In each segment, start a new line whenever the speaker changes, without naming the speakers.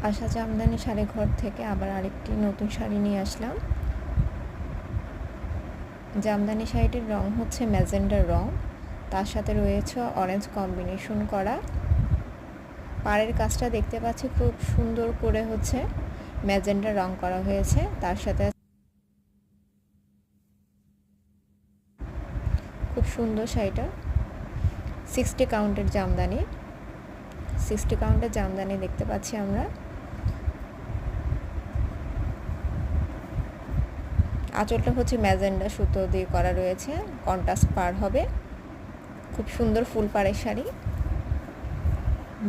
আশা জামদানি শাড়ি ঘর থেকে আবার আরেকটি নতুন শাড়ি নিয়ে আসলাম। জামদানি শাড়িটির রং হচ্ছে ম্যাজেন্ডার রং, তার সাথে রয়েছে অরেঞ্জ কম্বিনেশন করা। পাড়ের কাজটা দেখতে পাচ্ছি খুব সুন্দর করে হচ্ছে ম্যাজেন্ডার রং করা হয়েছে। তার সাথে খুব সুন্দর শাড়িটা 60 কাউন্টের জামদানি, 60 কাউন্টের জামদানি দেখতে পাচ্ছি আমরা। আঁচলটা হচ্ছে ম্যাজেন্ডা সুতো দিয়ে করা রয়েছে, কন্ট্রাস্ট পাড় হবে। খুব সুন্দর ফুল পাড়ের শাড়ি।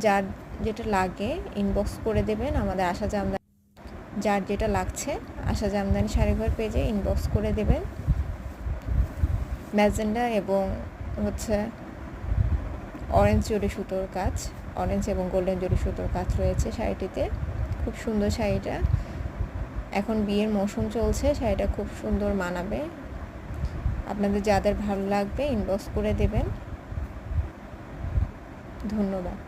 যার যেটা লাগে ইনবক্স করে দেবেন আমাদের আশা জামদানি, যার যেটা লাগছে আশা জামদানি শাড়িঘর পেজে ইনবক্স করে দেবেন। ম্যাজেন্ডা এবং হচ্ছে অরেঞ্জ জরি সুতোর কাজ, অরেঞ্জ এবং গোল্ডেন জরি সুতোর কাজ রয়েছে শাড়িটিতে। খুব সুন্দর শাড়িটা, এখন বিয়ের মৌসুম চলছে, শাড়িটা খুব সুন্দর মানাবে। আপনাদের যাদের ভালো লাগবে ইনবক্স করে দেবেন। ধন্যবাদ।